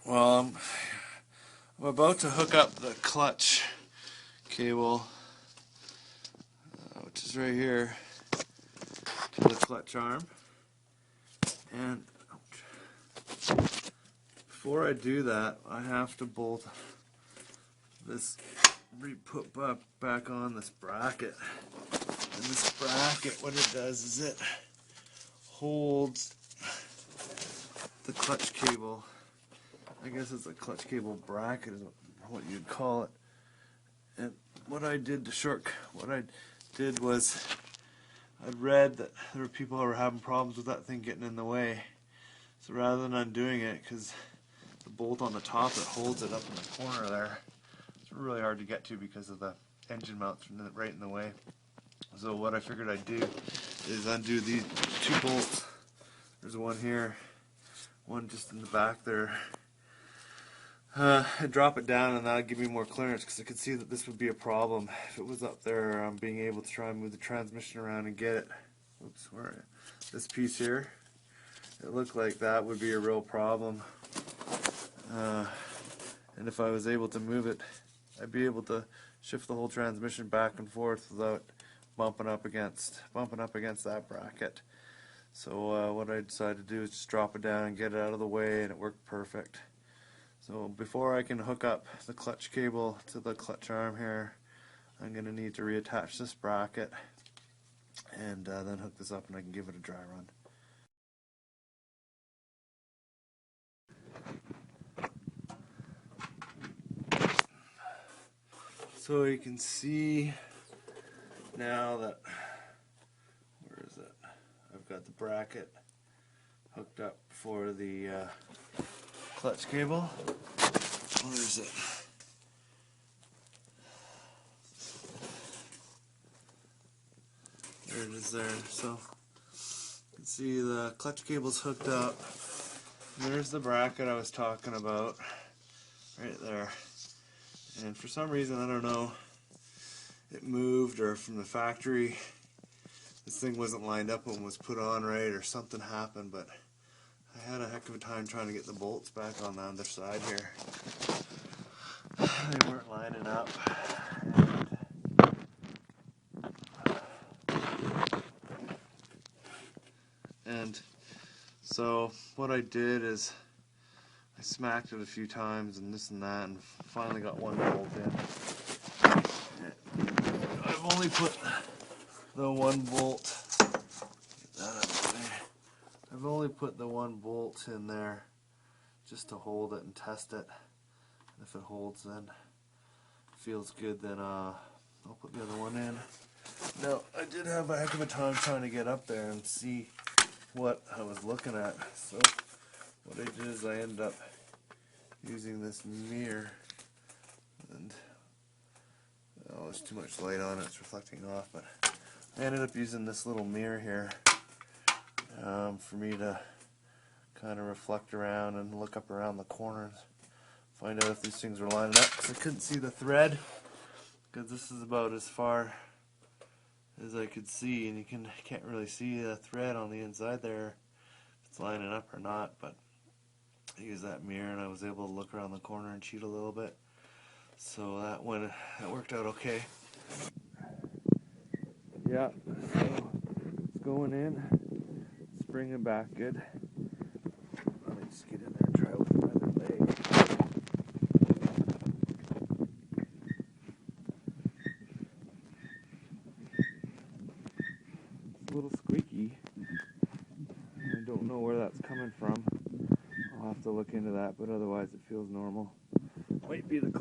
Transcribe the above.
Well, I'm about to hook up the clutch cable, which is right here, to the clutch arm. And before I do that, I have to bolt this, put back on this bracket. And this bracket, what it does is it holds the clutch cable. I guess it's a clutch cable bracket is what you'd call it. And what I did was I'd read that there were people who were having problems with that thing getting in the way. So rather than undoing it, because the bolt on the top that holds it up in the corner there, it's really hard to get to because of the engine mounts right in the way. So what I figured I'd do is undo these two bolts. There's one here, one just in the back there. And drop it down, and that'll give me more clearance, because I could see that this would be a problem if it was up there. Being able to try and move the transmission around and get it. Oops, where this piece here, it looked like that would be a real problem. And if I was able to move it, I'd be able to shift the whole transmission back and forth without bumping up against that bracket. So what I decided to do is just drop it down and get it out of the way, and it worked perfect. So before I can hook up the clutch cable to the clutch arm here, I'm going to need to reattach this bracket and then hook this up, and I can give it a dry run. So you can see now that, where is it? I've got the bracket hooked up for the clutch cable. Where is it? There it is there. So you can see the clutch cable's hooked up. There's the bracket I was talking about right there. And for some reason, I don't know, it moved, or from the factory this thing wasn't lined up when it was put on right, or something happened, but I had a heck of a time trying to get the bolts back on the other side here. They weren't lining up. And so what I did is I smacked it a few times and this and that, and finally got one bolt in. I've only put the one bolt. I've only put the one bolt in there just to hold it and test it. And if it holds, then feels good, then I'll put the other one in. Now, I did have a heck of a time trying to get up there and see what I was looking at. So what I did is I ended up using this mirror, and there's too much light on it, it's reflecting off, but I ended up using this little mirror here for me to kind of reflect around and look up around the corners, find out if these things were lining up, because I couldn't see the thread, because this is about as far as I could see, and you can't really see the thread on the inside there if it's lining up or not. But I used that mirror and I was able to look around the corner and cheat a little bit, so that worked out okay. Yeah, so it's going in, springing back good. Let me just get in there and try with my other leg. It's a little squeaky. I don't know where that's coming from. I'll have to look into that, but otherwise it feels normal. Might be the